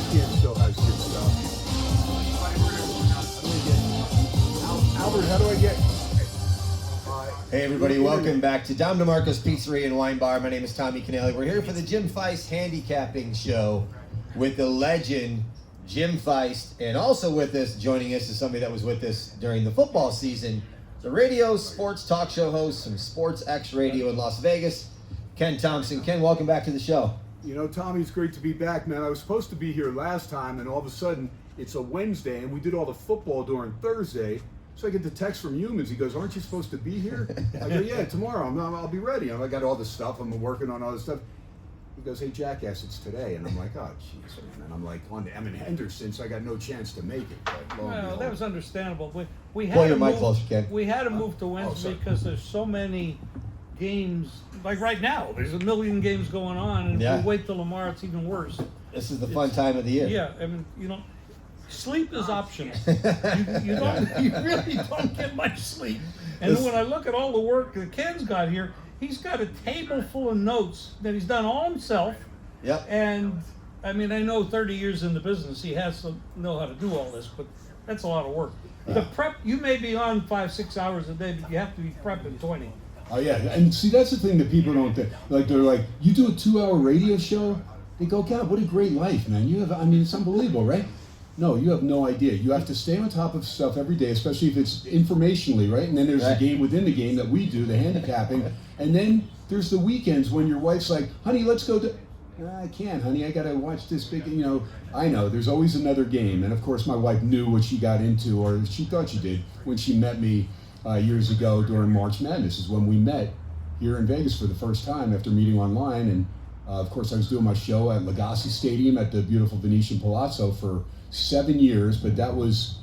ESPN still has good stuff. Albert, how do I get... Hey everybody, welcome back to Dom DeMarco's Pizzeria and Wine Bar. My name is Tommy Canale. We're here for the Jim Feist Handicapping Show with the legend Jim Feist, and also with us, joining us, is somebody that was with us during the football season, the radio sports talk show host from Sports X Radio in Las Vegas, Ken Thompson. Ken, welcome back to the show. You know, Tommy, it's great to be back, man. I was supposed to be here last time, and all of a sudden, it's a Wednesday, and we did all the football during Thursday. So I get the text from Humans. He goes, "Aren't you supposed to be here?" I go, "Yeah, tomorrow. I'll be ready." I got all the stuff. I'm working on all this stuff. He goes, "Hey, jackass, it's today." And I'm like, "Oh, jeez, man." And I'm like on to Emin Henderson, so I got no chance to make it. But Well, that was understandable. We Pull had your to mic move. closer, Ken. We had to move to Wednesday because there's so many games. Like right now, there's a million games going on, and if we wait till tomorrow, it's even worse. This is the fun time of the year. Yeah, I mean, you know, sleep is optional. you really don't get much sleep. And then when I look at all the work that Ken's got here, he's got a table full of notes that he's done all himself. Yep. And I mean, I know 30 years in the business, he has to know how to do all this, but that's a lot of work. The prep, you may be on 5-6 hours a day, but you have to be prepping 20. Oh yeah, and see, that's the thing that people don't think. Like, they're like, you do a 2-hour radio show? They go, God, what a great life, man. You have, I mean, it's unbelievable, right? No, you have no idea. You have to stay on top of stuff every day, especially if it's informationally, right? And then there's the game within the game that we do, the handicapping. And then there's the weekends when your wife's like, "Honey, let's go to..." "I can't, honey. I got to watch this big..." You know, I know. There's always another game. And of course, my wife knew what she got into, or she thought she did, when she met me years ago during March Madness, is when we met here in Vegas for the first time after meeting online. And of course, I was doing my show at Legacy Stadium at the beautiful Venetian Palazzo for 7 years, but that was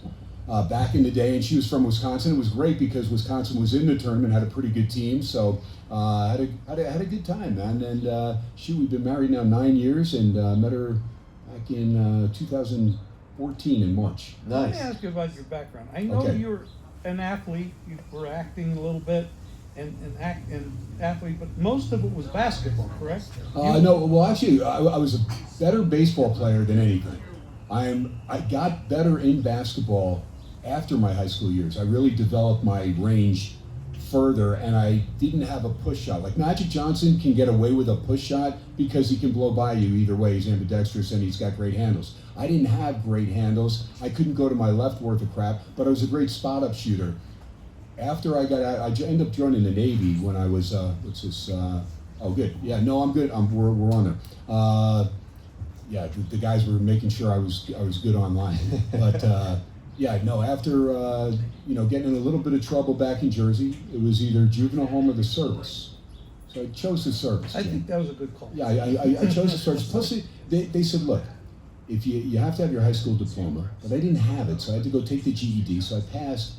back in the day, and she was from Wisconsin. It was great because Wisconsin was in the tournament, had a pretty good team, so had a good time, man. And we've been married now 9 years, and met her back in 2014 in March. Let me ask you about your background. I know you're an athlete. You were acting a little bit, and athlete, but most of it was basketball, correct? No, well, actually, I was a better baseball player than anything. I got better in basketball after my high school years. I really developed my range further, and I didn't have a push shot. Like Magic Johnson can get away with a push shot because he can blow by you either way. He's ambidextrous and he's got great handles. I didn't have great handles. I couldn't go to my left worth of crap, but I was a great spot-up shooter. After I got out, I ended up joining the Navy when I was, oh, good. Yeah, no, I'm good. We're on there. Yeah, the guys were making sure I was good online. But yeah, no, after getting in a little bit of trouble back in Jersey, it was either juvenile home or the service. So I chose the service. I think that was a good call. Yeah, I chose the service. Plus, they said, look, if you have to have your high school diploma, but I didn't have it, so I had to go take the GED. So I passed.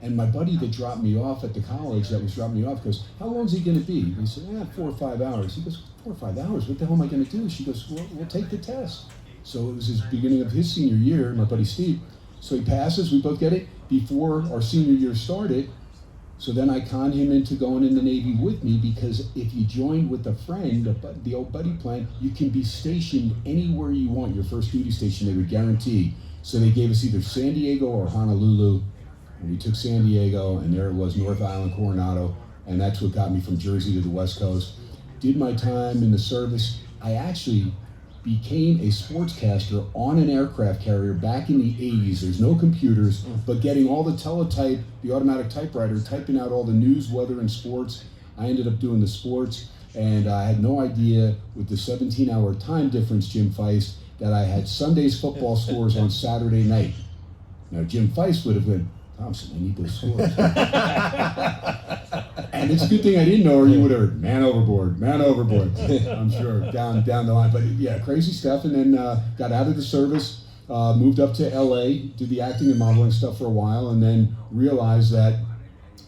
And my buddy that dropped me off at the college that was dropping me off goes, "How long is he going to be?" He said, 4 or 5 hours. He goes, 4 or 5 hours? What the hell am I going to do? She goes, "Well, we'll take the test." So it was his beginning of his senior year, my buddy Steve. So he passes, we both get it before our senior year started. So then I conned him into going in the Navy with me, because if you joined with a friend, the old buddy plan, you can be stationed anywhere you want. Your first duty station, they would guarantee. So they gave us either San Diego or Honolulu. And we took San Diego, and there it was, North Island, Coronado, and that's what got me from Jersey to the West Coast. Did my time in the service. I actually became a sportscaster on an aircraft carrier back in the 80s. There's no computers, but getting all the teletype, the automatic typewriter, typing out all the news, weather, and sports. I ended up doing the sports, and I had no idea with the 17-hour time difference, Jim Feist, that I had Sunday's football scores on Saturday night. Now, Jim Feist would have been, "Thompson, I need those scores." And it's a good thing I didn't know, or you would have heard, man overboard, I'm sure, down the line. But yeah, crazy stuff. And then got out of the service, moved up to LA, did the acting and modeling stuff for a while, and then realized that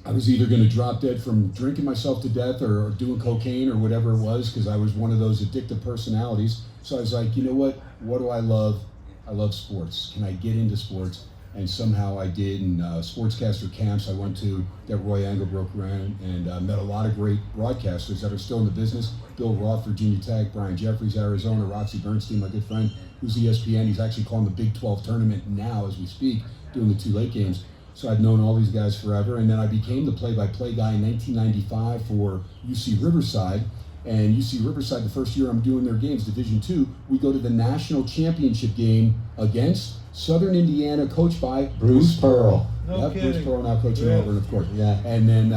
I was either going to drop dead from drinking myself to death or doing cocaine or whatever it was, because I was one of those addictive personalities. So I was like, you know what do I love? I love sports. Can I get into sports? And somehow I did. And sportscaster camps I went to that Roy Angle broke around, and met a lot of great broadcasters that are still in the business. Bill Roth, Virginia Tech, Brian Jeffries, Arizona, Roxy Bernstein, my good friend, who's ESPN. He's actually calling the Big 12 tournament now as we speak, doing the 2 late games. So I'd known all these guys forever, and then I became the play-by-play guy in 1995 for UC Riverside. And UC Riverside, the first year I'm doing their games, Division II, we go to the national championship game against Southern Indiana, coached by Bruce Pearl. No kidding. Bruce Pearl now coaching Really? Auburn, of course. Yeah. And then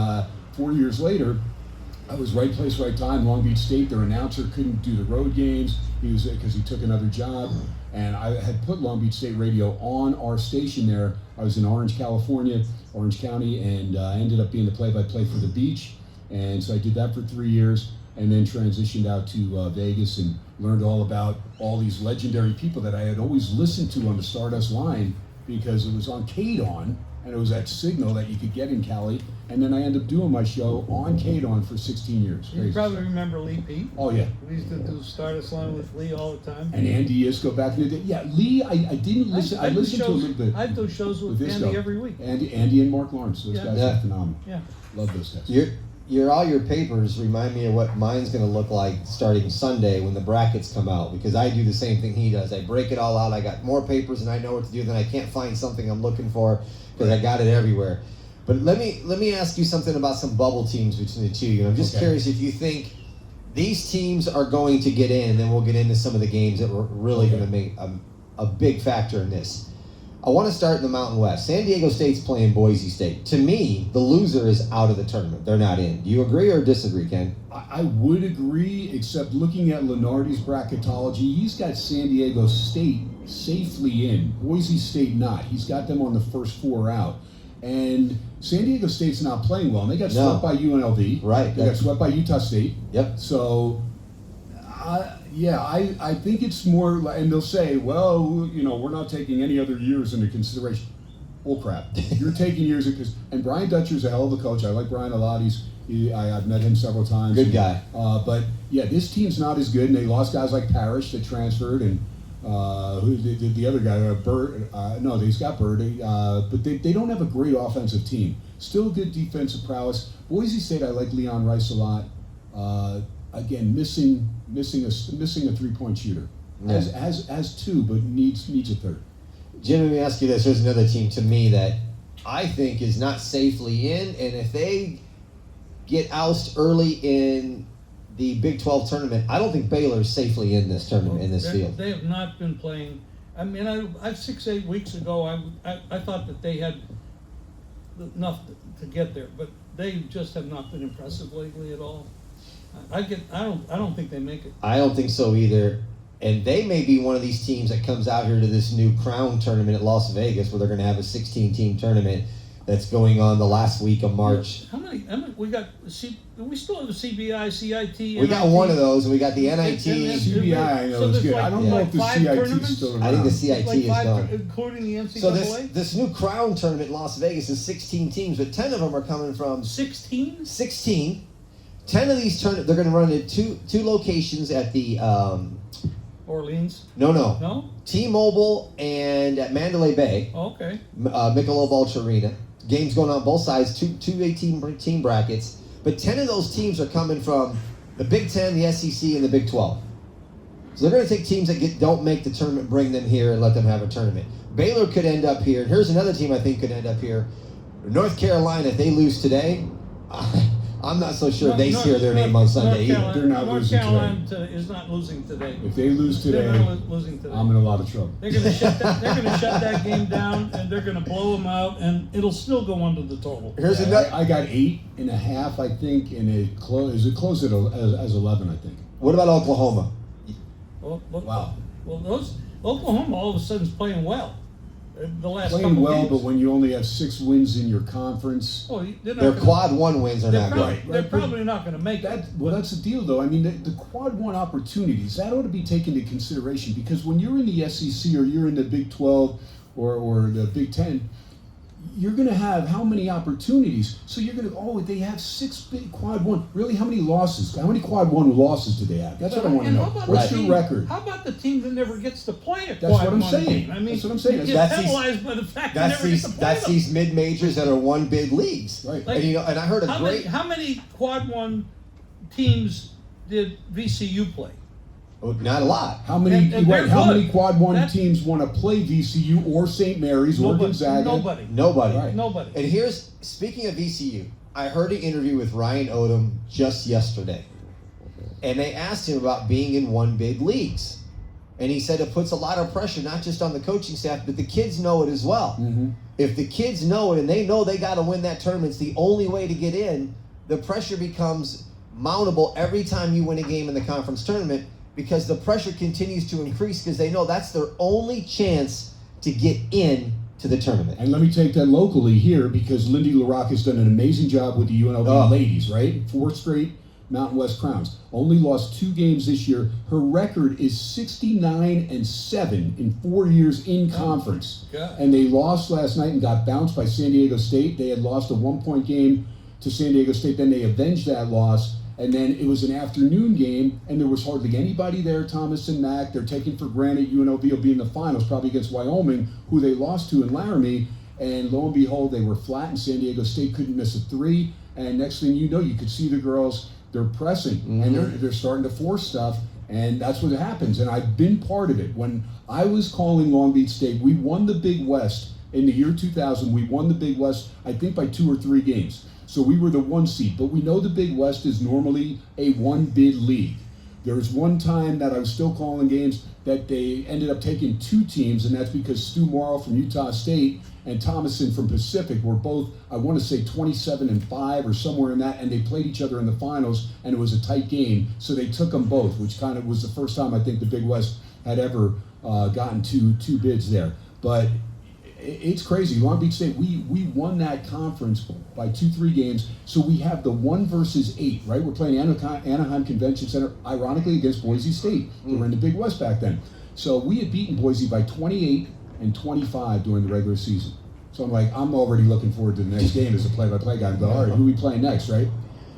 4 years later, I was right place, right time. Long Beach State, their announcer couldn't do the road games. He was because he took another job, and I had put Long Beach State Radio on our station there. I was in Orange, California, Orange County, and I ended up being the play-by-play for the beach. And so I did that for 3 years, and then transitioned out to Vegas and learned all about all these legendary people that I had always listened to on the Stardust line because it was on KDON, and it was that signal that you could get in Cali. And then I ended up doing my show on KDON for 16 years. You Crazy probably stuff. remember Lee Pete. Oh, yeah. We used to do Stardust Line with Lee all the time. And Andy Isco back in the day. Yeah, Lee, I didn't listen. I do listened to a shows- little bit. I do shows with Isco. Andy every week. Andy and Mark Lawrence. Those Yeah. guys Yeah. are phenomenal. Yeah. Love those guys. All your papers remind me of what mine's going to look like starting Sunday when the brackets come out, because I do the same thing he does. I break it all out. I got more papers and I know what to do. Then I can't find something I'm looking for because I got it everywhere. But let me ask you something about some bubble teams between the two. You know, I'm just curious if you think these teams are going to get in, and then we'll get into some of the games that were really going to make a big factor in this. I want to start in the Mountain West. San Diego State's playing Boise State. To me, the loser is out of the tournament. They're not in. Do you agree or disagree, Ken? I would agree, except looking at Lenardi's bracketology, he's got San Diego State safely in. Boise State not. He's got them on the first 4 out. And San Diego State's not playing well. And they got swept by UNLV. Right. They got swept by Utah State. Yep. So, I think it's more, and they'll say, well, you know, we're not taking any other years into consideration. Oh, crap. You're taking years, and Brian Dutcher's a hell of a coach. I like Brian a lot. I've met him several times. Good guy. But, yeah, this team's not as good, and they lost guys like Parrish that transferred, and who the other guy, Bird. No, he's got Bird. But they don't have a great offensive team. Still good defensive prowess. Boise State, I like Leon Rice a lot. Again, missing a 3-point shooter. Yeah. Has 2, but needs a third. Jim, let me ask you this. There's another team to me that I think is not safely in, and if they get ousted early in the Big 12 tournament, I don't think Baylor's safely in this tournament, in this field. They have not been playing. I mean, I 6-8 weeks ago, I thought that they had enough to get there, but they just have not been impressive lately at all. I don't think they make it. I don't think so either. And they may be one of these teams that comes out here to this new Crown tournament at Las Vegas, where they're going to have a 16-team tournament that's going on the last week of March. How many we got? We still have the CBI, CIT. We got one of those, and we got the NIT. CBI, I know is good. I don't know if the CIT is still around. I think the CIT is gone. Including the NCAA? So this new Crown tournament in Las Vegas is 16 teams, but 10 of them are coming from 16. 16. 10 of these they're going to run at two locations at the Orleans. No. T-Mobile and at Mandalay Bay. Oh, okay. Michelob Ultra Arena. Games going on both sides. Two 18-team brackets. But 10 of those teams are coming from the Big 10, the SEC, and the Big 12. So they're going to take teams that don't make the tournament, bring them here, and let them have a tournament. Baylor could end up here. Here's another team I think could end up here. North Carolina, if they lose today, I'm not so sure they hear their name on Sunday either. They're not North losing Carolina today. Is not losing today. If they lose today, They're not losing today. I'm in a lot of trouble. They're going to shut that game down, and they're going to blow them out, and it'll still go under the total. Here's another. I got 8.5, I think, and it closed as 11, I think. What about Oklahoma? Wow. Well, Oklahoma all of a sudden is playing well. The last Playing couple well, games. but when you only have 6 wins in your conference, Their quad 1 wins are not good. They're probably not going to make it. that's the deal, though. I mean, the quad 1 opportunities, that ought to be taken into consideration, because when you're in the SEC or you're in the Big 12 or the Big 10, you're going to have how many opportunities? So you're going to, they have 6 big quad 1. Really, how many losses? How many quad 1 losses do they have? That's what I want to know. What's your record? How about the team that never gets to play a That's quad what I'm 1 saying. game? I mean, That's what I'm saying. You get penalized by the fact that never get to play That's them. these mid-majors that are one bid leagues. Right. Like, And I heard how many quad 1 teams did VCU play? Not a lot. How many And they're how many good. quad one That- teams want to play VCU or St. Mary's or Gonzaga? Nobody. Nobody. Right. Nobody. And here's, speaking of VCU, I heard an interview with Ryan Odom just yesterday. And they asked him about being in one bid leagues. And he said it puts a lot of pressure, not just on the coaching staff, but the kids know it as well. Mm-hmm. If the kids know it and they know they got to win that tournament, it's the only way to get in, the pressure becomes mountable every time you win a game in the conference tournament, because the pressure continues to increase because they know that's their only chance to get in to the tournament. And let me take that locally here, because Lindy LaRocque has done an amazing job with the UNLV ladies, right? 4 straight Mountain West crowns. Only lost 2 games this year. Her record is 69-7 in 4 years in conference. God. And they lost last night and got bounced by San Diego State. They had lost a 1-point game to San Diego State. Then they avenged that loss. And then it was an afternoon game, and there was hardly anybody there. Thomas and Mack, they're taking for granted UNLV will be in the finals, probably against Wyoming, who they lost to in Laramie. And lo and behold, they were flat, and San Diego State couldn't miss a 3. And next thing you know, you could see the girls, they're pressing, and they're starting to force stuff, and that's what happens. And I've been part of it. When I was calling Long Beach State, we won the Big West in the year 2000. We won the Big West, I think, by 2 or 3 games. So we were the 1 seed, but we know the Big West is normally a 1-bid league. There was one time that I was still calling games that they ended up taking 2 teams, and that's because Stu Morrow from Utah State and Thomason from Pacific were both, I want to say 27-5 or somewhere in that, and they played each other in the finals, and it was a tight game, so they took them both, which kind of was the first time I think the Big West had ever gotten two bids there. But it's crazy. Long Beach State, we won that conference by 2-3 games, so we have the 1 versus 8, right? We're playing Anaheim Convention Center, ironically, against Boise State. They were in the Big West back then. So we had beaten Boise by 28 and 25 during the regular season. So I'm already looking forward to the next game as a play-by-play guy. And go, all right, who are we playing next, right?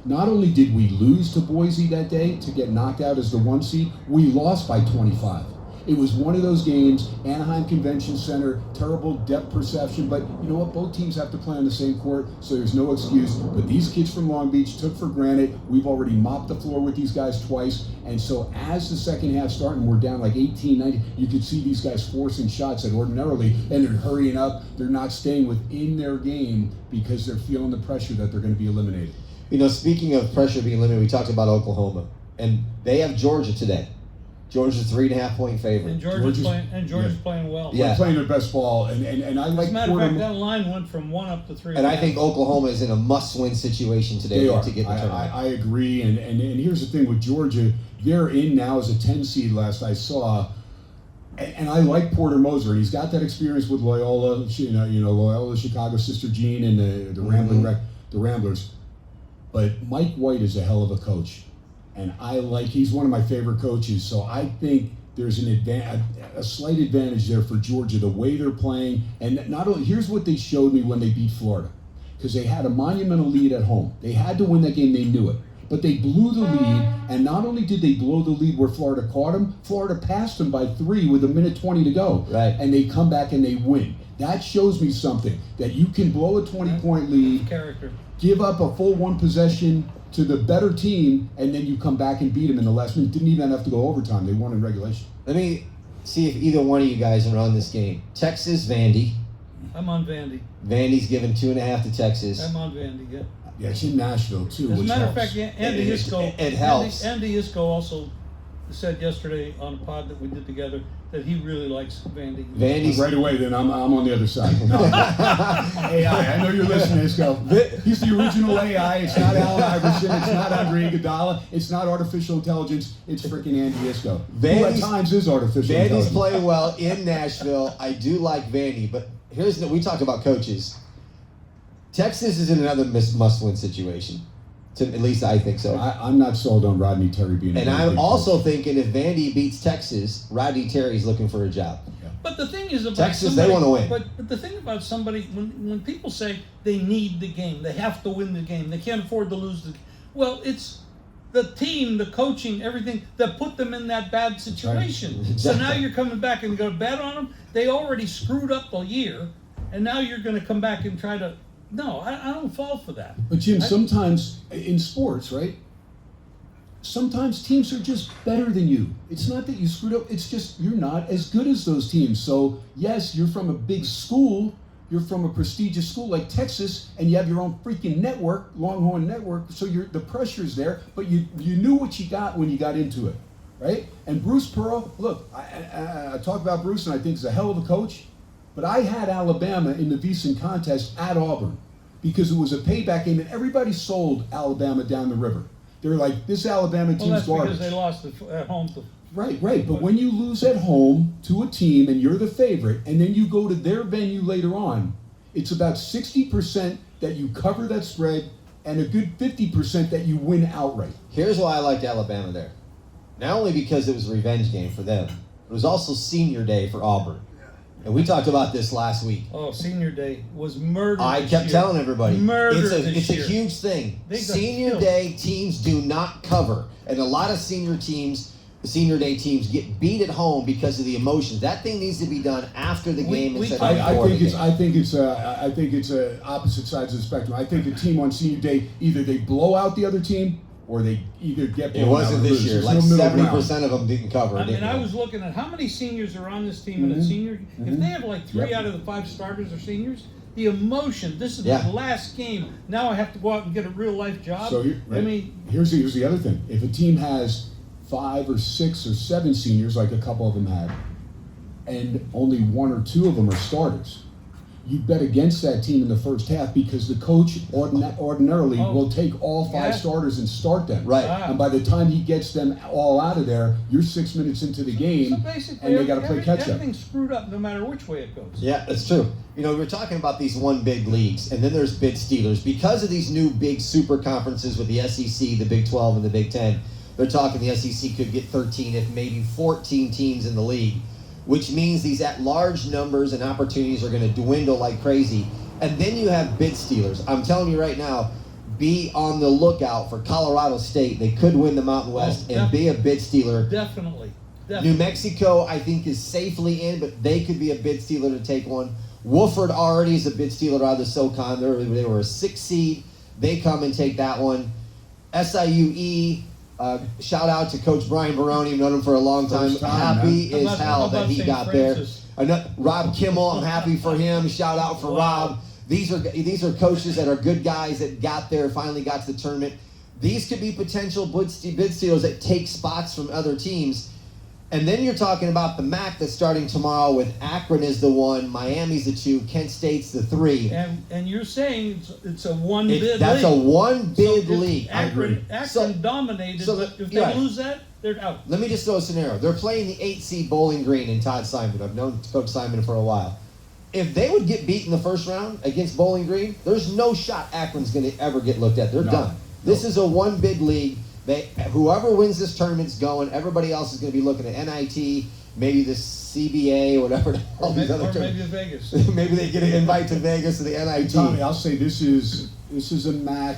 Not only did we lose to Boise that day to get knocked out as the 1 seed, we lost by 25. It was one of those games, Anaheim Convention Center, terrible depth perception, but you know what? Both teams have to play on the same court, so there's no excuse. But these kids from Long Beach took for granted. We've already mopped the floor with these guys twice, and so as the second half started, and we're down like 18, 19, you could see these guys forcing shots that ordinarily, and they're hurrying up. They're not staying within their game because they're feeling the pressure that they're going to be eliminated. You know, speaking of pressure being eliminated, we talked about Oklahoma, and they have Georgia today. Georgia's 3.5-point favorite. And Georgia's playing well. Yeah. They're playing their best ball, and I like As a matter of Porter. fact, that line went from 1 up to 3. And I think Oklahoma is in a must-win situation today They are. to get the tournament. I agree, and here's the thing with Georgia, they're in now as a 10 seed last I saw, and I like Porter Moser, and he's got that experience with Loyola, Loyola, Chicago, Sister Jean, and the Ramblers. But Mike White is a hell of a coach, and he's one of my favorite coaches. So I think there's a slight advantage there for Georgia, the way they're playing, and not only here's what they showed me when they beat Florida. Because they had a monumental lead at home. They had to win that game, they knew it. But they blew the lead, and not only did they blow the lead where Florida caught them, Florida passed them by 3 with 1:20 to go. Right. And they come back and they win. That shows me something, that you can blow a 20-point lead, Character. give up a full 1 possession to the better team, and then you come back and beat them in the last minute. Didn't even have to go overtime. They won in regulation. Let me see if either one of you guys are on this game. Texas, Vandy. I'm on Vandy. Vandy's given 2.5 to Texas. I'm on Vandy, yeah. Yeah, it's in Nashville, too, As a which matter of helps. fact, Andy Isco. It helps. Andy Isco also said yesterday on a pod that we did together that he really likes Vandy. Vandy's Right away, then I'm on the other side. No. AI, I know you're listening, Isco. He's the original AI. It's not Allen Iverson. It's not Andre Iguodala. It's not artificial intelligence. It's freaking Andy Isco. Who at times is artificial Vandy's intelligence. playing well in Nashville. I do like Vandy, but we talked about coaches. Texas is in another must-win situation. At least I think so. I'm not sold on Rodney Terry being. And I'm also thinking if Vandy beats Texas, Rodney Terry's looking for a job. But the thing is about Texas, they want to win. But the thing about somebody, when people say they need the game, they have to win the game, they can't afford to lose the game. Well, it's the team, the coaching, everything that put them in that bad situation. Right. So now you're coming back and going to bet on them. They already screwed up a year, and now you're going to come back and try to. No, I don't fall for that. But Jim, sometimes in sports, right? sometimes teams are just better than you. It's not that you screwed up, it's just you're not as good as those teams. So yes, you're from a big school, you're from a prestigious school like Texas, and you have your own freaking network, Longhorn Network, so the pressure's there, but you knew what you got when you got into it, right? And Bruce Pearl, look, I talk about Bruce, and I think he's a hell of a coach, but I had Alabama in the VEASAN contest at Auburn because it was a payback game, and everybody sold Alabama down the river. They're like, this Alabama team's that's garbage. because they lost at home to. Right. But when you lose at home to a team and you're the favorite, and then you go to their venue later on, it's about 60% that you cover that spread and a good 50% that you win outright. Here's why I liked Alabama there. Not only because it was a revenge game for them, it was also senior day for Auburn. And we talked about this last week. Oh, senior day was murder. I kept telling everybody, it's a huge thing. Senior day teams do not cover. And a lot of senior day teams get beat at home because of the emotions. That thing needs to be done after the game instead of before the game. I think it's opposite sides of the spectrum. I think the team on senior day, either they blow out the other team or they either get blown out. It wasn't this year. Like 70% of them didn't cover. I was looking at how many seniors are on this team in a senior. If they have like 3 out of the 5 starters are seniors, the emotion. This is the last game. Now I have to go out and get a real life job. So here's the other thing. If a team has 5 or 6 or 7 seniors, like a couple of them had, and only 1 or 2 of them are starters, you bet against that team in the first half because the coach ordinarily will take all 5 starters and start them. Right. And by the time he gets them all out of there, you're 6 minutes into the game, and they got to play catch up. Everything's screwed up no matter which way it goes. Yeah, that's true. You know, we're talking about these one big leagues, and then there's bid stealers. Because of these new big super conferences with the SEC, the Big 12, and the Big 10, they're talking the SEC could get 13 if maybe 14 teams in the league, which means these at-large numbers and opportunities are going to dwindle like crazy. And then you have bid stealers. I'm telling you right now, be on the lookout for Colorado State. They could win the Mountain West and be a bid stealer. Definitely. New Mexico, I think, is safely in, but they could be a bid stealer to take one. Wofford already is a bid stealer out of the SoCon. They were a 6 seed. They come and take that one. SIUE, shout out to Coach Brian Baroni. I've known him for a long time. Happy as hell that he got there. Rob Kimmel, I'm happy for him. Shout out for Rob. These are coaches that are good guys that got there, finally got to the tournament. These could be potential bid stealers that take spots from other teams. And then you're talking about the MAC that's starting tomorrow with Akron is the 1, Miami's the 2, Kent State's the 3. And you're saying it's a one-bid league. That's a one-bid league. Akron dominated, but if they lose that, they're out. Let me just throw a scenario. They're playing the 8 seed Bowling Green and Todd Simon. I've known Coach Simon for a while. If they would get beat in the first round against Bowling Green, there's no shot Akron's going to ever get looked at. They're done. This is a one-bid league. Whoever wins this tournament's going. Everybody else is going to be looking at NIT, maybe the CBA, whatever. All these other maybe Vegas. Maybe they get an invite to Vegas to the NIT. Tommy, I'll say this is a MAC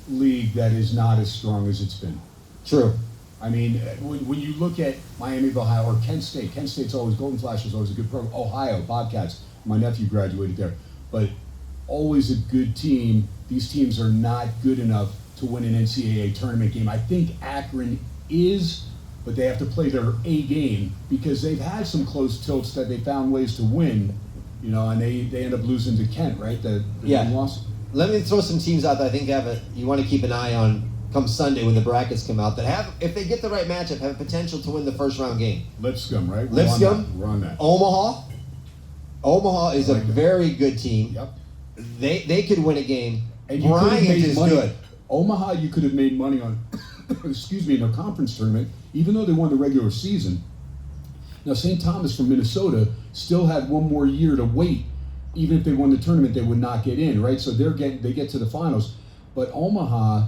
league that is not as strong as it's been. True. I mean, when you look at Miami of Ohio or Kent State's always, Golden Flash is always a good program. Ohio, Bobcats, my nephew graduated there. But always a good team. These teams are not good enough to win an NCAA tournament game. I think Akron is, but they have to play their A game because they've had some close tilts that they found ways to win, and they end up losing to Kent, right? The loss. Let me throw some teams out that I think you want to keep an eye on come Sunday when the brackets come out that have, if they get the right matchup, have potential to win the first round game. Lipscomb, right? We're on that. Omaha is a very good team. Yep. They could win a game. And Bryant is good. Omaha, you could have made money on, in their conference tournament, even though they won the regular season. Now, St. Thomas from Minnesota still had one more year to wait. Even if they won the tournament, they would not get in, right? So they get to the finals. But Omaha,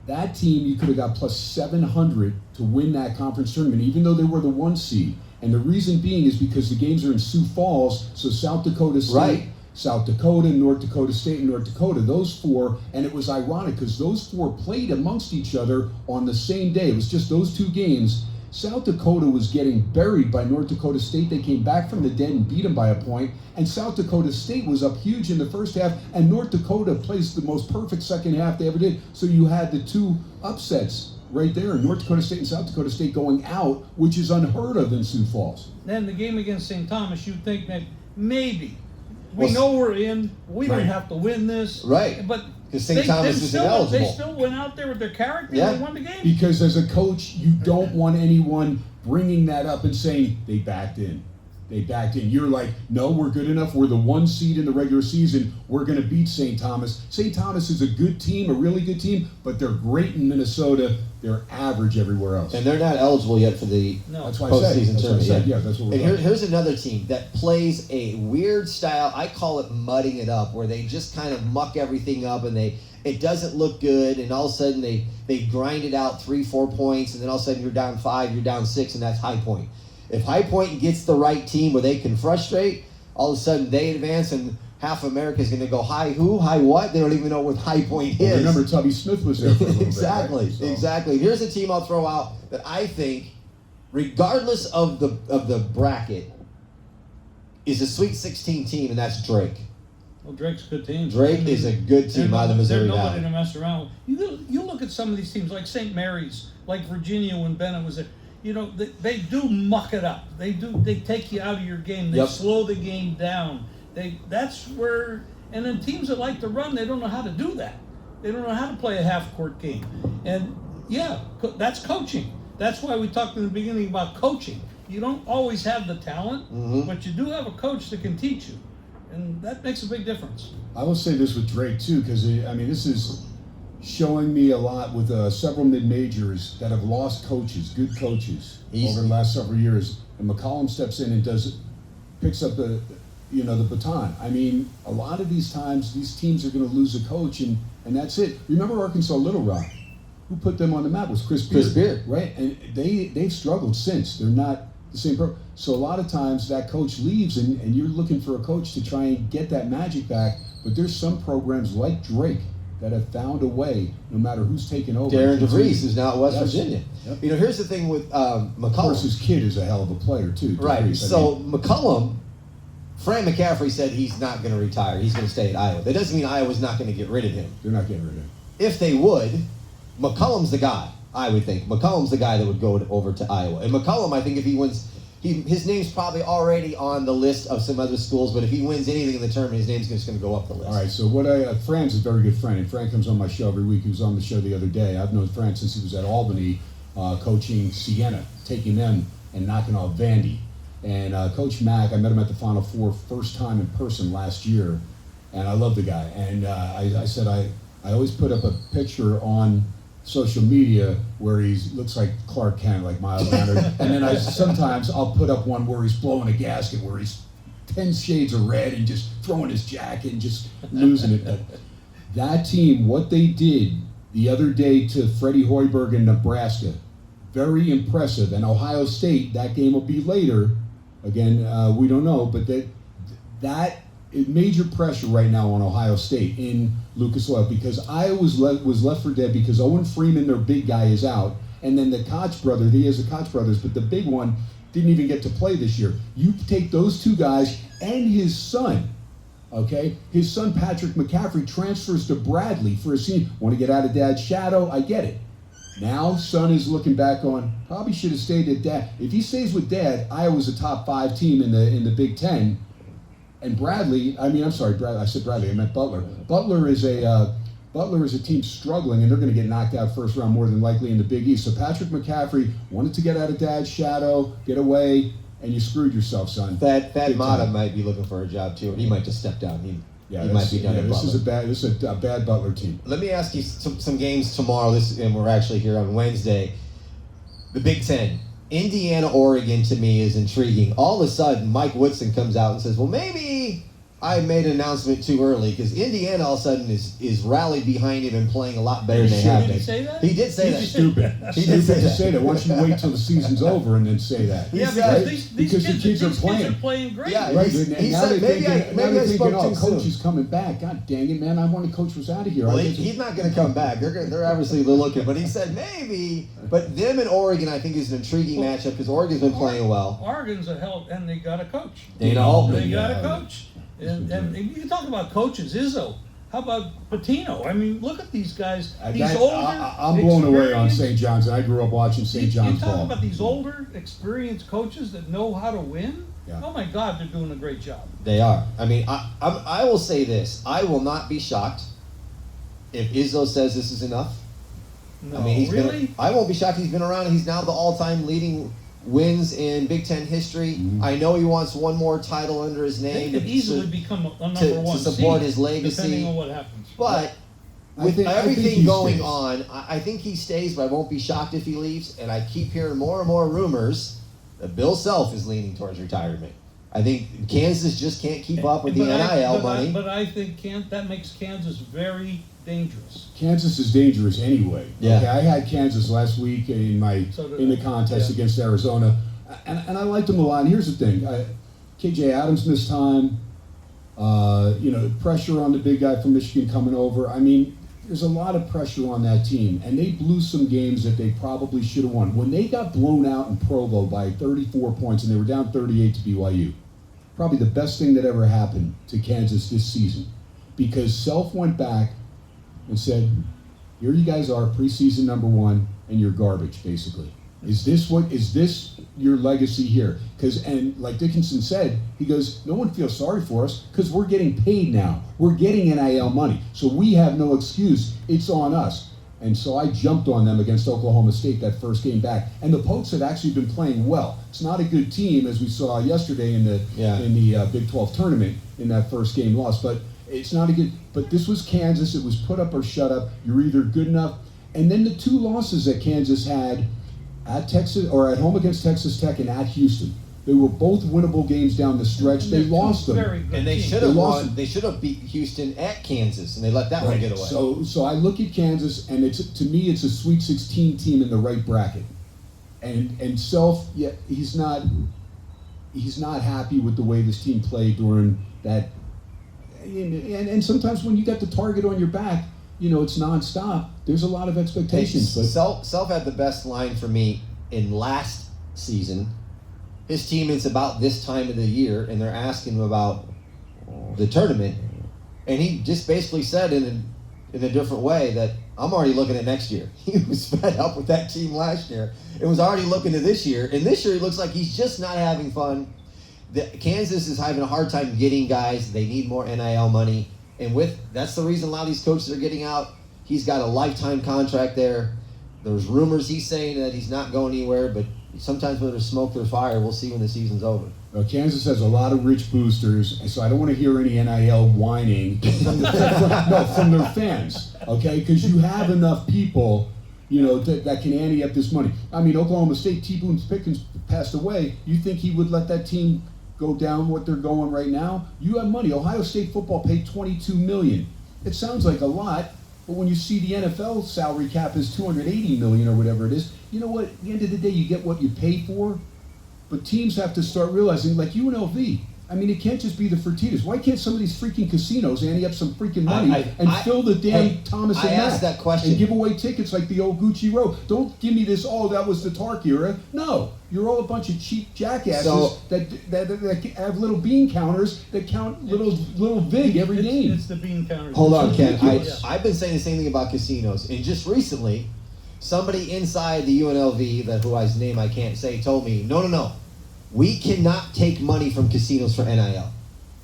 that team, you could have got plus 700 to win that conference tournament, even though they were the 1 seed. And the reason being is because the games are in Sioux Falls, so South Dakota State. Right. South Dakota, North Dakota State, and North Dakota, those 4, and it was ironic because those 4 played amongst each other on the same day. It was just those 2 games. South Dakota was getting buried by North Dakota State. They came back from the dead and beat them by a point, and South Dakota State was up huge in the first half, and North Dakota plays the most perfect second half they ever did. So you had the 2 upsets right there, and North Dakota State and South Dakota State going out, which is unheard of in Sioux Falls. Then the game against St. Thomas, you'd think that maybe we Well, know we're in. We right. don't have to win this. Right. But Because St. Thomas is still, ineligible. they still went out there with their character Yeah. and they won the game. Because as a coach, you don't want anyone bringing that up and saying they backed in. They backed in. You're like, no, we're good enough. We're the 1 seed in the regular season. We're going to beat St. Thomas. St. Thomas is a good team, a really good team, but they're great in Minnesota. They're average everywhere else. And they're not eligible yet for the No. That's why I said. postseason That's what I tournament. said. Yeah, that's what we're And talking here's another team that plays a weird style. I call it mudding it up, where they just kind of muck everything up and it doesn't look good, and all of a sudden they grind it out 3-4 points, and then all of a sudden you're down 5, you're down 6, and that's High Point. If High Point gets the right team where they can frustrate, all of a sudden they advance, and half America's going to go, high who, high what? They don't even know what High Point Well, is. remember, Tubby Smith was there for a little Exactly, bit. Right? So- exactly. Here's a team I'll throw out that I think, regardless of the bracket, is a Sweet 16 team, and that's Drake. Well, Drake's a good team. Drake is a good team out of the Missouri They're nobody Valley. to mess around with. You look at some of these teams like St. Mary's, like Virginia when Bennett was there. You know, they do muck it up. They take you out of your game. They Yep. slow the game down. That's where, and then teams that like to run, they don't know how to do that. They don't know how to play a half-court game. And yeah, that's coaching. That's why we talked in the beginning about coaching. You don't always have the talent, but you do have a coach that can teach you. And that makes a big difference. I will say this with Drake too, because this is showing me a lot with several mid-majors that have lost coaches, good coaches, over the last several years. And McCollum steps in and picks up the baton. I mean, a lot of these times, these teams are going to lose a coach, and that's it. Remember Arkansas Little Rock? Who put them on the map was Chris Beard, right? And they've struggled since. They're not the same pro. So a lot of times that coach leaves, and you're looking for a coach to try and get that magic back. But there's some programs like Drake that have found a way, no matter who's taken over. Darren DeVries, who's now at West Yes. Virginia. Yep. You know, here's the thing with Of course, McCollum. his kid is a hell of a player too. Right. DeVries. So McCollum, Fran McCaffrey said he's not going to retire. He's going to stay at Iowa. That doesn't mean Iowa's not going to get rid of him. They're not getting rid of him. If they would, McCollum's the guy, I would think. McCollum's the guy that would go over to Iowa. And McCollum, I think if he wins, his name's probably already on the list of some other schools, but if he wins anything in the tournament, his name's just going to go up the list. All right, so Fran's a very good friend, and Fran comes on my show every week. He was on the show the other day. I've known Fran since he was at Albany, coaching Siena, taking them and knocking off Vandy. And Coach Mack, I met him at the Final Four first time in person last year, and I love the guy. And I said I always put up a picture on social media where he looks like Clark Kent, like Miles Leonard, and then sometimes I'll put up one where he's blowing a gasket, where he's 10 shades of red and just throwing his jacket and just losing it. But that team, what they did the other day to Freddie Hoiberg in Nebraska, very impressive. And Ohio State, that game will be later. Again, we don't know, but that major pressure right now on Ohio State in Lucas Oil, because Iowa was left for dead because Owen Freeman, their big guy, is out, and then the Koch brother, he has the Koch brothers, but the big one didn't even get to play this year. You take those two guys and his son, okay? His son Patrick McCaffrey transfers to Bradley for a senior. Want to get out of dad's shadow? I get it. Now son is looking back on, probably should have stayed at dad. If he stays with dad, Iowa's a top 5 team in the Big Ten. And Bradley, I said Bradley, I meant Butler. Butler is a team struggling, and they're going to get knocked out first round more than likely in the Big East. So Patrick McCaffrey wanted to get out of dad's shadow, get away, and you screwed yourself, son. Thad Matta might be looking for a job too, or he might just step down. He might be done at this Butler. is a bad Butler team. Let me ask you some games tomorrow. And we're actually here on Wednesday. The Big Ten. Indiana, Oregon, to me, is intriguing. All of a sudden, Mike Woodson comes out and says, well, maybe I made an announcement too early, because Indiana all of a sudden is rallied behind him and playing a lot better than they have been. Did he say that? He did say that. Stupid. He did say to that. say that. Why don't you wait till the season's over and then say that? Yeah, said- because Because the kids are playing. great. Yeah, Right, he now said, they're maybe I thinking, spoke oh, too coach soon. is coming back. God dang it, man! I wanted coach was out of here. Well, he's not going to come back. They're obviously looking, but he said maybe. But them and Oregon, I think, is an intriguing matchup because Oregon's been playing well. Oregon's a hell, and they got a coach. Dana Altman. They got a coach. And you can talk about coaches. Izzo. How about Patino? I mean, look at these guys. He's That- older. I'm blown away on experienced. St. John's. I grew up watching St. You John's talk ball. about these older, experienced coaches that know how to win. Yeah. Oh my God, they're doing a great job. They are. I mean, I will say this. I will not be shocked if Izzo says this is enough. No, I mean, he's really. I won't be shocked. He's been around. He's now the all-time leading wins in Big Ten history. Mhm. I know he wants one more title under his They name could easily become a number one to support seed, his legacy. depending on what happens. But I with think everything he going stays. on, I think he stays, but I won't be shocked if he leaves. And I keep hearing more and more rumors that Bill Self is leaning towards retirement. I think Kansas just can't keep up with the NIL money. But I think that makes Kansas very dangerous. Kansas is dangerous anyway. Yeah. Okay, I had Kansas last week in the contest Yeah. against Arizona, and I liked them a lot. And here's the thing: KJ Adams missed time. Pressure on the big guy from Michigan coming over. I mean, there's a lot of pressure on that team, and they blew some games that they probably should have won. When they got blown out in Provo by 34 points, and they were down 38 to BYU, probably the best thing that ever happened to Kansas this season, because Self went back and said, here you guys are, preseason number one, and you're garbage, basically. Is this your legacy here? And like Dickinson said, he goes, no one feels sorry for us because we're getting paid now. We're getting NIL money. So we have no excuse. It's on us. And so I jumped on them against Oklahoma State that first game back. And the Pokes have actually been playing well. It's not a good team, as we saw yesterday in the Big 12 tournament in that first game loss. But it's not a good. But this was Kansas. It was put up or shut up. You're either good enough. And then the two losses that Kansas had at Texas, or at home against Texas Tech and at Houston, they were both winnable games down the stretch. They lost them. And they should have won. They should have beat Houston at Kansas, and they let that one get away. So I look at Kansas, and to me, it's a Sweet 16 team in the right bracket. And Self, yeah, he's not happy with the way this team played during that. And sometimes when you got the target on your back, it's nonstop. There's a lot of expectations. But Self had the best line for me in last season. His team is about this time of the year, and they're asking him about the tournament, and he just basically said in a different way that I'm already looking at next year. He was fed up with that team last year. It was already looking to this year, and this year he looks like he's just not having fun. Kansas is having a hard time getting guys. They need more NIL money, and that's the reason a lot of these coaches are getting out. He's got a lifetime contract there. There's rumors he's saying that he's not going anywhere, but sometimes when there's smoke, there's fire. We'll see when the season's over. Kansas has a lot of rich boosters, and so I don't want to hear any NIL whining from their fans, okay? Because you have enough people, that can ante up this money. I mean, Oklahoma State, T. Boone Pickens passed away. You think he would let that team go down what they're going right now? You have money. Ohio State football paid $22 million. It sounds like a lot, but when you see the NFL salary cap is $280 million or whatever it is, you know what? At the end of the day, you get what you pay for. But teams have to start realizing, like UNLV, I mean, it can't just be the Fertittas. Why can't some of these freaking casinos ante up some freaking money and fill the damn Thomas and Mack that question. and give away tickets like the old Gucci Row? Don't give me this, that was the Tark era. No, you're all a bunch of cheap jackasses that have little bean counters that count little vig every game. It's the bean counters. Hold on, Ken. ridiculous. I've been saying the same thing about casinos, and just recently, somebody inside the UNLV, whose name I can't say, told me, no. We cannot take money from casinos for NIL.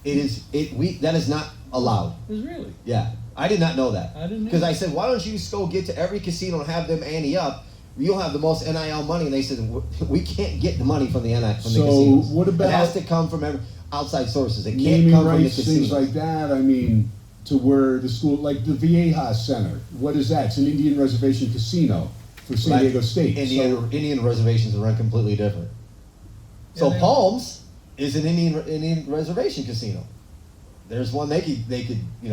That is not allowed. Is really? Yeah. I did not know that. I didn't know. Because I said, why don't you just go get to every casino and have them ante up? You'll have the most NIL money. And they said, we can't get the money from the casinos. What about... It has to come from outside sources. It can't come from the casinos. Things like that, I mean, to where the school, like the Viejas Center, what is that? It's an Indian reservation casino for San Diego State. Indian reservations are run completely different. So Palms is an Indian reservation casino. There's one they could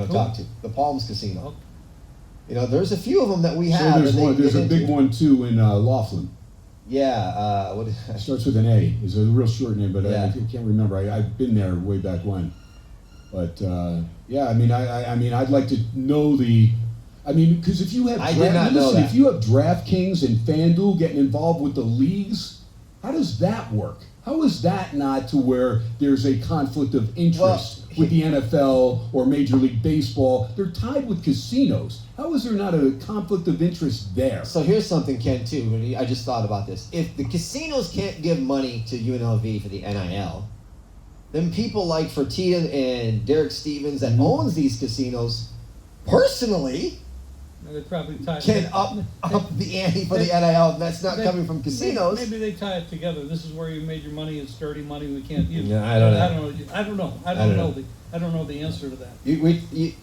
talk to. The Palms Casino. There's a few of them that we have. So there's a big one too in Laughlin. Yeah. What it starts with an A. It's a real short name, but yeah. I can't remember. I've been there way back when. But I mean, I'd like to know because if you have if you have DraftKings and FanDuel getting involved with the leagues, how does that work? How is that not to where there's a conflict of interest with the NFL or Major League Baseball? They're tied with casinos. How is there not a conflict of interest there? So here's something, Ken, too. I just thought about this. If the casinos can't give money to UNLV for the NIL, then people like Fertitta and Derek Stevens that owns these casinos personally They probably tie can up the ante for the NIL, and that's not coming from casinos. Maybe they tie it together. This is where you made your money. It's dirty money. We can't use. No, I don't know. I don't know. I don't know the answer to that.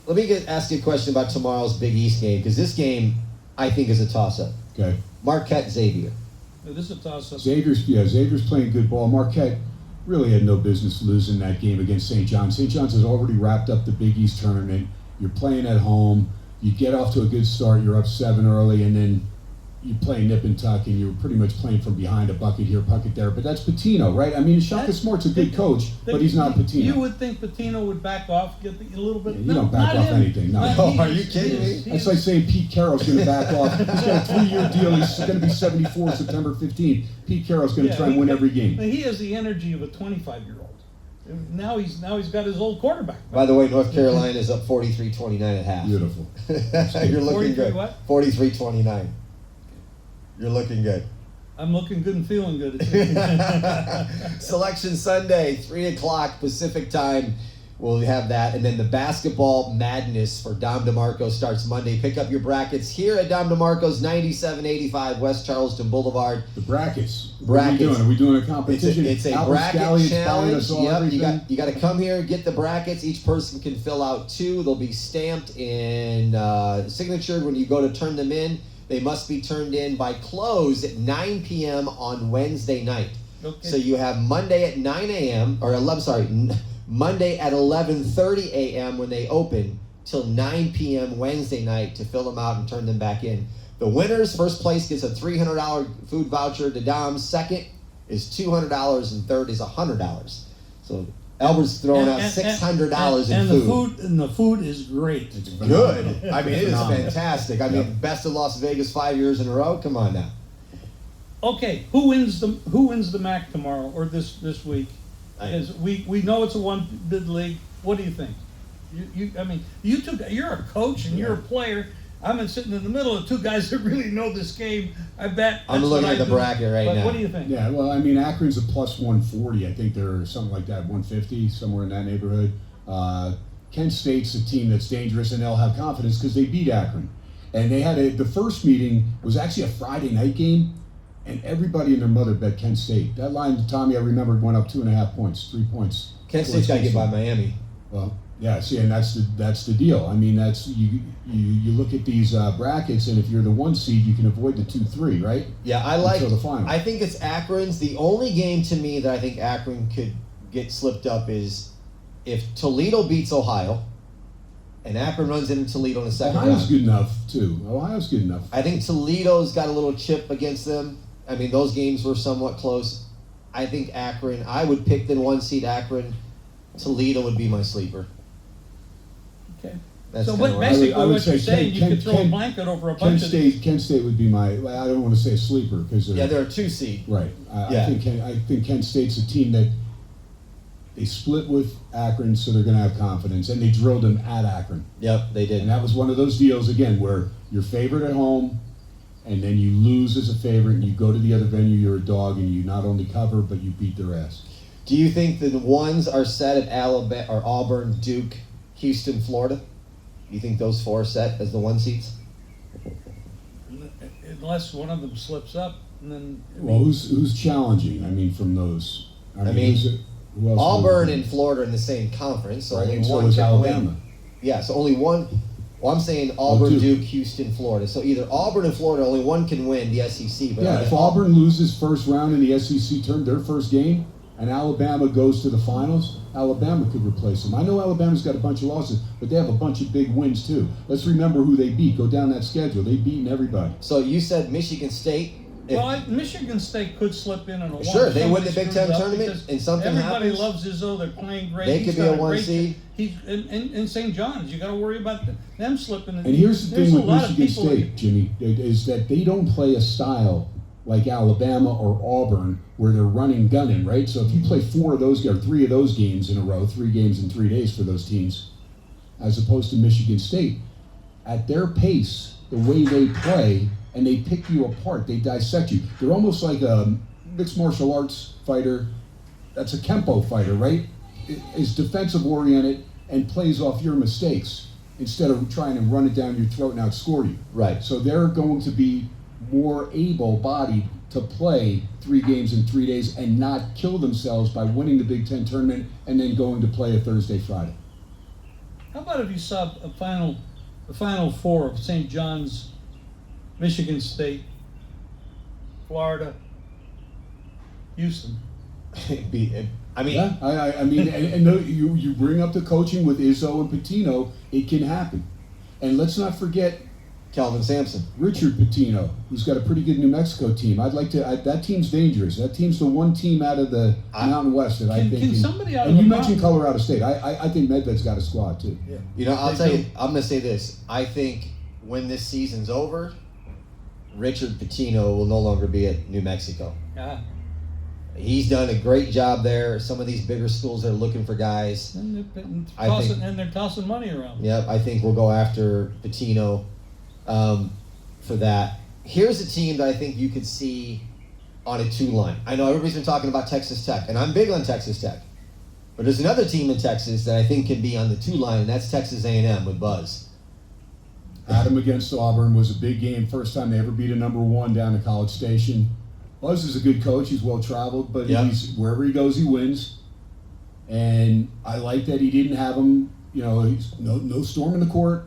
Let me ask you a question about tomorrow's Big East game, because this game, I think, is a toss-up. Okay. Marquette, Xavier. This is a toss-up. Xavier's playing good ball. Marquette really had no business losing that game against St. John's. St. John's has already wrapped up the Big East tournament. You're playing at home. You get off to a good start. You're up 7 early, and then you play nip and tuck, and you're pretty much playing from behind, a bucket here, bucket there. But that's Pitino, right? I mean, Shaka Smart's a good coach, but he's not Pitino. You would think Pitino would back off, get a little bit. You don't back off anything. No. Are you kidding me? That's like saying Pete Carroll's going to back off. He's got a 3-year deal. He's going to be 74 September 15th. Pete Carroll's going to try and win every game. He has the energy of a 25-year-old. Now he's got his old quarterback. By the way, North Carolina is up 43-29 at half. Beautiful. You're looking good. What? 43-29. You're looking good. I'm looking good and feeling good. Selection Sunday, 3 o'clock Pacific time. We'll have that. And then the basketball madness for Dom DeMarco starts Monday. Pick up your brackets here at Dom DeMarco's 9785 West Charleston Boulevard. The brackets. Brackets. What are we doing? A competition? It's a Albert bracket Scallions challenge. buying us all Yep, you got to come here and get the brackets. Each person can fill out 2. They'll be stamped and signatured when you go to turn them in. They must be turned in by close at 9 p.m. on Wednesday night. Okay. So you have Monday at 9 a.m. or Monday at 11:30 a.m. when they open till 9 p.m. Wednesday night to fill them out and turn them back in. The winners, first place gets a $300 food voucher to Dom. Second is $200 and third is $100. So Albert's throwing out $600 in food. And the food is great. It's Good. I mean, it is phenomenal. fantastic. I mean, best of Las Vegas 5 years in a row. Come on now. Okay, who wins the MAC tomorrow or this week? Because we know it's a one bid league. What do you think? You're a coach and you're a player. I'm sitting in the middle of 2 guys that really know this game. I bet. I'm looking at the bracket right now. What do you think? Yeah, well, I mean, Akron's a plus 140. I think they're something like that, 150, somewhere in that neighborhood. Kent State's a team that's dangerous, and they'll have confidence because they beat Akron. And they had the first meeting was actually a Friday night game, and everybody and their mother bet Kent State. That line, Tommy, I remembered, went up 2.5 points, 3 points. Kent State's got to get by Miami. Well, yeah, see, and that's the deal. I mean, that's you look at these brackets, and if you're the 1 seed, you can avoid the 2-3, right? Yeah, Until the final. I think it's Akron's. The only game to me that I think Akron could get slipped up is if Toledo beats Ohio, and Akron runs into Toledo in the second round. Ohio's good enough too. Ohio's good enough. I think Toledo's got a little chip against them. I mean, those games were somewhat close. I think Akron. I would pick the 1 seed Akron. Toledo would be my sleeper. Okay. That's So kinda where basically, I would what you're say saying, you Kent- could throw a Kent- blanket over a bunch of these. Kent State would be my. I don't want to say a sleeper because they're a 2 seed. right. Yeah. I think Kent State's a team that they split with Akron, so they're going to have confidence, and they drilled them at Akron. Yep, they did. And that was one of those deals again where you're favored at home, and then you lose as a favorite, and you go to the other venue, you're a dog, and you not only cover but you beat their ass. Do you think the ones are set at Alabama or Auburn, Duke, Houston, Florida? You think those 4 are set as the 1 seeds? Unless one of them slips up, and then. Well, who's challenging? I mean, from those. I mean, who else Auburn would- and Florida are in the same conference, so right, only and so one is can Alabama. win. Yeah, so only one. Well, I'm saying Auburn, Duke. Duke, Houston, Florida. So either Auburn and Florida, only one can win the SEC. But Yeah, if Auburn loses first round in the SEC turn, their first game, and Alabama goes to the finals, Alabama could replace them. I know Alabama's got a bunch of losses, but they have a bunch of big wins too. Let's remember who they beat. Go down that schedule. They've beaten everybody. So you said Michigan State. Well, Michigan State could slip in a one. Sure, they win the Somebody Big Ten screws up tournament because and something everybody happens. loves Izzo. They're playing great. They He's could be got a 1 great- seed. He's in St. John's. You got to worry about them slipping. And here's the There's thing a with lot of Michigan people State, Jimmy, is that they don't play a style like Alabama or Auburn, where they're running gunning, right? So if you play 4 of those or 3 of those games in a row, 3 games in 3 days for those teams, as opposed to Michigan State, at their pace, the way they play, and they pick you apart, they dissect you. They're almost like a mixed martial arts fighter. That's a Kempo fighter, right? Is defensive oriented and plays off your mistakes instead of trying to run it down your throat and outscore you. Right. So they're going to be more able-bodied to play 3 games in 3 days and not kill themselves by winning the Big Ten tournament and then going to play a Thursday, Friday. How about if you saw the final 4 of St. John's, Michigan State, Florida, Houston? I mean, Yeah, I mean, and no, you bring up the coaching with Izzo and Pitino, it can happen. And let's not forget Calvin Sampson. Richard Pitino, who's got a pretty good New Mexico team. That team's dangerous. That team's the one team out of the Mountain West that I think. Can somebody out and of you the mentioned Mountain- Colorado State. I think Medved's got a squad too. Yeah. You know, I'll They tell do. you, I'm going to say this. I think when this season's over, Richard Pitino will no longer be at New Mexico. Yeah. He's done a great job there. Some of these bigger schools are looking for guys. And they're tossing money around. Yep, I think we'll go after Pitino for that. Here's a team that I think you could see on a 2 line. I know everybody's been talking about Texas Tech, and I'm big on Texas Tech. But there's another team in Texas that I think can be on the 2 line, and that's Texas A&M with Buzz. Adam against Auburn was a big game. First time they ever beat a number 1 down at College Station. Buzz is a good coach. He's well traveled, but he's wherever he goes, he wins. And I like that he didn't have him. You know, he's no storm in the court.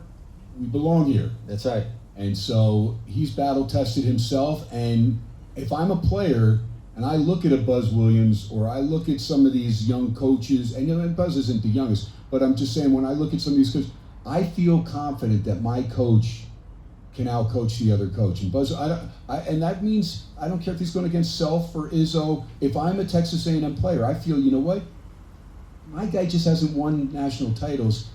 We belong here. That's right. And so he's battle tested himself. And if I'm a player and I look at a Buzz Williams or I look at some of these young coaches, and you know, Buzz isn't the youngest, but I'm just saying when I look at some of these coaches, I feel confident that my coach can outcoach the other coach. And Buzz, and that means I don't care if he's going against Self or Izzo. If I'm a Texas A&M player, I feel, you know what? My guy just hasn't won national titles,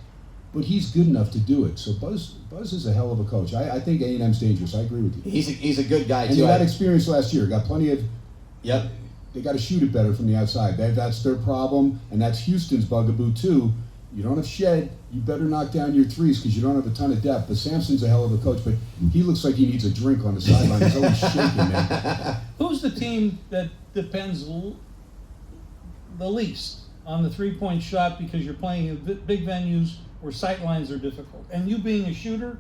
but he's good enough to do it. So Buzz is a hell of a coach. I think A&M's dangerous. I agree with you. He's a good guy, And too. they got experience last year. Got plenty of. Yep. They got to shoot it better from the outside. That's their problem, and that's Houston's bugaboo too. You don't have Shed. You better knock down your threes because you don't have a ton of depth. But Sampson's a hell of a coach, but he looks like he needs a drink on the sideline. He's always shaking, man. Who's the team that depends the least on the 3-point shot because you're playing in big venues where sight lines are difficult? And you being a shooter,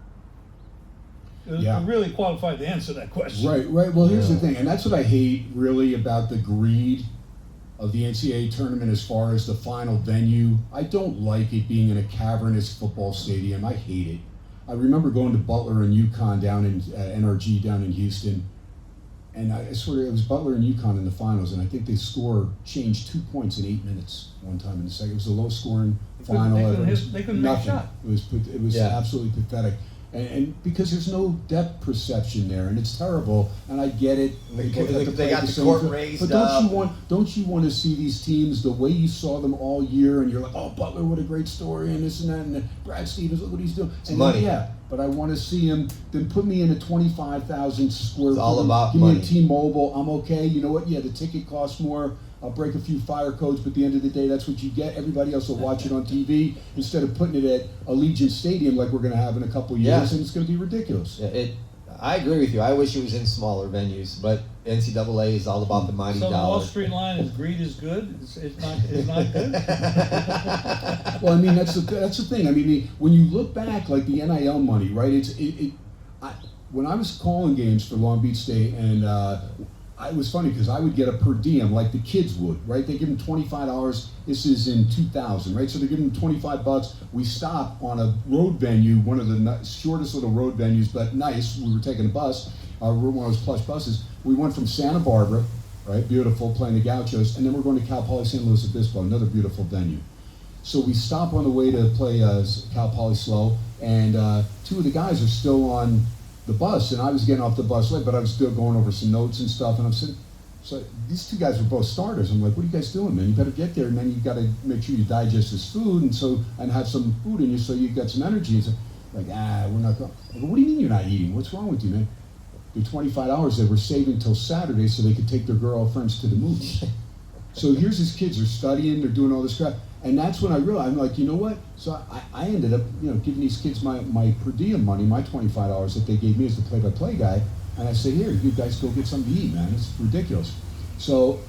Yeah. really qualified to answer that question. Right. Well, here's the thing, and that's what I hate really about the greed of the NCAA tournament as far as the final venue. I don't like it being in a cavernous football stadium. I hate it. I remember going to Butler and UConn down in NRG down in Houston, and I swear it was Butler and UConn in the finals, and I think they changed 2 points in 8 minutes one time in the second. It was the lowest scoring final ever. They couldn't make a Nothing. shot. It was absolutely pathetic. And because there's no depth perception there, and it's terrible, and I get it. They have to play got the same court field. raised But don't you want to see these teams the way you saw them all year, and you're like, oh, Butler, what a great story, and this and that, and Brad Stevens, look what he's doing. It's and money. Yeah, but I want to see him. Then put me in a 25,000 square. It's all foot. about Give money. me a T-Mobile. I'm okay. You know what? Yeah, the ticket costs more. I'll break a few fire codes, but at the end of the day, that's what you get. Everybody else will watch it on TV instead of putting it at Allegiant Stadium like we're going to have in a couple years, and it's going to be ridiculous. Yeah, I agree with you. I wish it was in smaller venues, but NCAA is all about the mighty So the dollar. Wall Street line is greed is good. It's not good. Well, I mean, that's the thing. I mean, when you look back, like the NIL money, right? When I was calling games for Long Beach State, and it was funny because I would get a per diem like the kids would, right? They give them $25. This is in 2000, right? So they give them $25. We stop on a road venue, one of the shortest little road venues, but nice. We were taking a bus, one of those plush buses. We went from Santa Barbara, right? Beautiful, playing the Gauchos, and then we're going to Cal Poly San Luis Obispo, another beautiful venue. So we stop on the way to play Cal Poly Slow, and 2 of the guys are still on the bus, and I was getting off the bus late, but I was still going over some notes and stuff, and I'm sitting, so these 2 guys were both starters. I'm like, what are you guys doing, man? You better get there, and then you got to make sure you digest this food, and have some food in you so you got some energy. And so, like, we're not going. I go, what do you mean you're not eating? What's wrong with you, man? the $25 they were saving till Saturday so they could take their girlfriends to the movies. So here's these kids are studying, they're doing all this crap, and that's when I realized, I'm like, you know what? So I ended up, giving these kids my per diem money, my $25 that they gave me as the play-by-play guy, and I said, here, you guys go get something to eat, man. It's ridiculous. So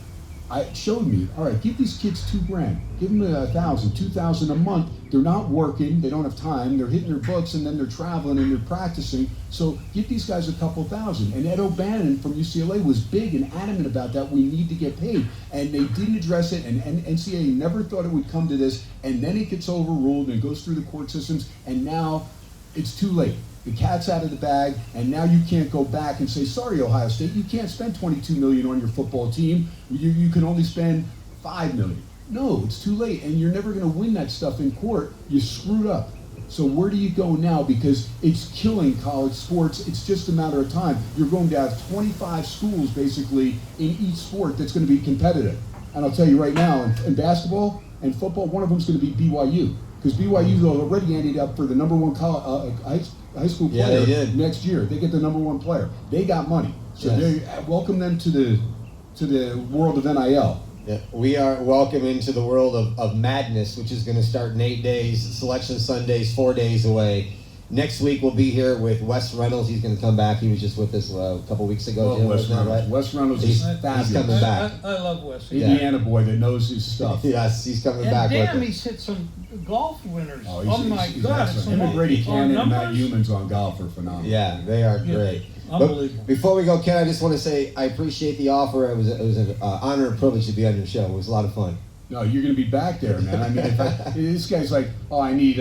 I showed me, all right, give these kids $2,000, give them $1,000, $2,000 a month. They're not working, they don't have time, they're hitting their books, and then they're traveling and they're practicing. So give these guys a couple thousand. And Ed O'Bannon from UCLA was big and adamant about that. We need to get paid, and they didn't address it. And NCAA never thought it would come to this. And then it gets overruled and goes through the court systems, and now it's too late. The cat's out of the bag, and now you can't go back and say, sorry, Ohio State, you can't spend $22 million on your football team. You can only spend $5 million. No, it's too late, and you're never going to win that stuff in court. You screwed up. So where do you go now? Because it's killing college sports. It's just a matter of time. You're going to have 25 schools, basically, in each sport that's going to be competitive. And I'll tell you right now, in basketball and football, one of them is going to be BYU. Because BYU already ended up for the number one high school player they did. next year. They get the number one player. They got money. So they welcome them to the world of NIL. Yeah, we are welcome into the world of madness, which is going to start in 8 days. Selection Sunday's 4 days away. Next week we'll be here with Wes Reynolds. He's going to come back. He was just with us a couple weeks ago. Jim, Wes Reynolds. right? Wes Reynolds is fabulous. He's coming back. I love Wes. Indiana boy that knows his stuff. Yes, he's coming And back damn, with us. he's hit some golf winners. Oh, my he's God. excellent. It's Him and Brady Cannon and Matt numbers? Humans on golf are phenomenal. Yeah, they are great. Unbelievable. But before we go, Ken, I just want to say I appreciate the offer. It was an honor and privilege to be on your show. It was a lot of fun. No, you're going to be back there, man. I mean, this guy's like, oh, I need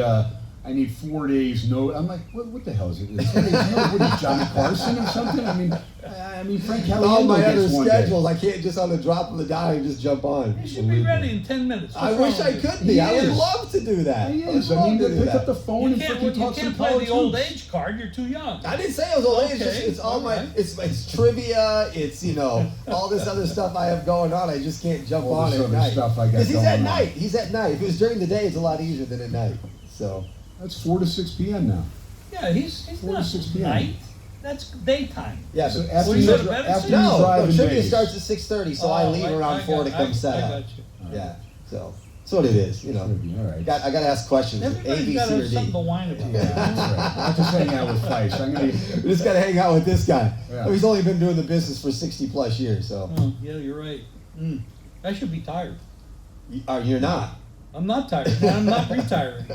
4 days note. I'm like, what the hell is it? 4 days note? What are you, Johnny Carson or something? I mean, Frank Caliendo All my other gets one day. schedules, I can't just on the drop of the dime just jump on. You should be ready in 10 minutes. I What's wish wrong I with you? could be. I would love to do that. He I would is. I love mean, to do pick that. up the phone You and can't, freaking talk play some the college old hoops. age card. You're too young. I didn't say I was old age. Okay, It's all my. alright. It's trivia. It's all this other stuff I have going on. I just can't jump All on this at other night. stuff I got Because he's going at on. night. He's at night. If it was during the day, it's a lot easier than at night. So That's 4 to 6 p.m. now. Yeah, he's 4 to not 6 p.m. night. That's daytime. yeah. So But, after Well, you you, go to bed at after six? you no, drive in trivia Vegas. starts at 6:30, so I leave around 4 to come set I up. got you. Yeah. So that's what it is. All right. I got to ask questions. A, Everybody's B, got C, to or have D. something to whine about. Yeah, that's right. Not just hang out with Feist. I'm gonna. We just got to hang out with this guy. Yeah. He's only been doing the business for 60 plus years, so Oh, yeah, you're right. I should be tired. you're not. I'm not tired, but I'm not retiring.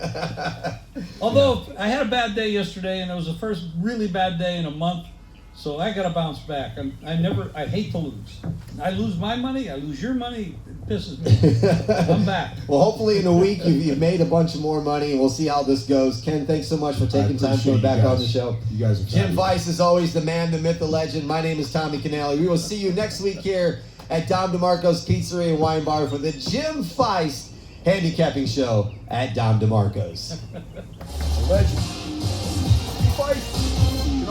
Although I had a bad day yesterday, and it was the first really bad day in a month, so I got to bounce back. I hate to lose. I lose my money, I lose your money. It pisses me. I'm back. Well, hopefully in a week you've made a bunch of more money, and we'll see how this goes. Ken, thanks so much for taking time coming back on the show. You guys are Jim fabulous. Feist is always the man, the myth, the legend. My name is Tommy Canale. We will see you next week here at Dom DeMarco's Pizzeria and Wine Bar for the Jim Feist Handicapping Show at Dom DeMarco's.